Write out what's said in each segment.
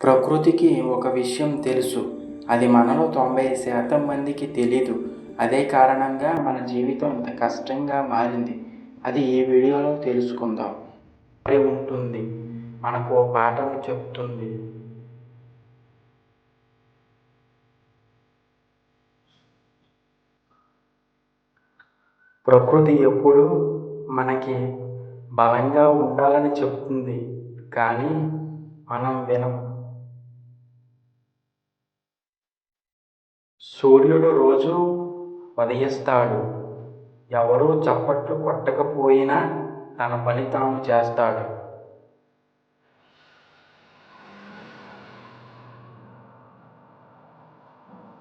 ప్రకృతికి ఒక విషయం తెలుసు. అది మనలో 90% మందికి తెలీదు. అదే కారణంగా మన జీవితం ఇంత కష్టంగా మారింది. అది ఈ వీడియోలో తెలుసుకుందాం. ఉంటుంది, మనకు ఓ పాఠం చెప్తుంది. ప్రకృతి ఎప్పుడూ మనకి బలంగా ఉండాలని చెప్తుంది, కానీ మనం వినం. సూర్యుడు రోజు ఉదయిస్తాడు. ఎవరూ చప్పట్లు కొట్టకపోయినా తన పని తాను చేస్తాడు.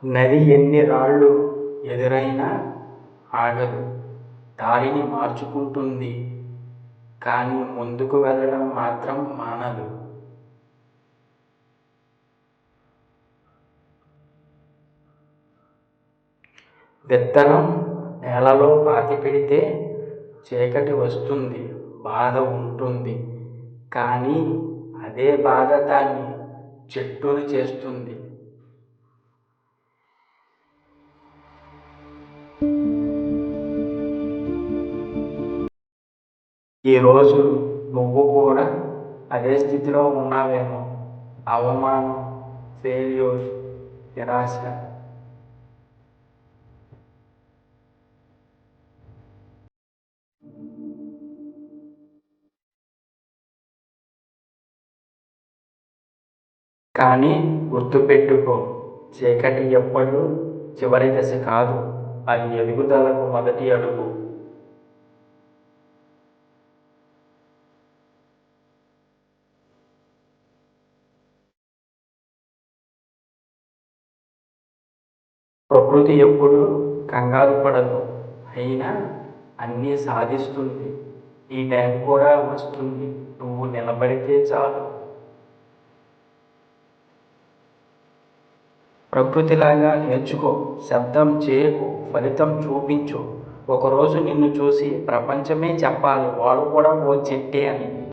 నది ఎన్ని రాళ్ళు ఎదురైనా ఆగదు. దారిని మార్చుకుంటుంది, కానీ ముందుకు వెళ్ళడం మాత్రం మానదు. విత్తనం నేలలో పాతిపెడితే చీకటి వస్తుంది, బాధ ఉంటుంది. కానీ అదే బాధ దాన్ని చెట్టును చేస్తుంది. ఈరోజు నువ్వు కూడా అదే స్థితిలో ఉన్నావేమో. అవమానం, ఫెయిల్యూర్, నిరాశ. కానీ గుర్తుపెట్టుకో, చీకటి ఎప్పుడూ చివరి దశ కాదు, అది ఎదుగుదలకు మొదటి అడుగు. ప్రకృతి ఎప్పుడు కంగారు పడదు, అయినా అన్నీ సాధిస్తుంది. ఈ టైం కూడా వస్తుంది, నువ్వు నిలబడితే చాలు. ప్రకృతిలాగా నేర్చుకో, శబ్దం చేయకు, ఫలితం చూపించు. ఒకరోజు నిన్ను చూసి ప్రపంచమే చెప్పాలి, వాడు కూడా ఓ చెట్టే అని.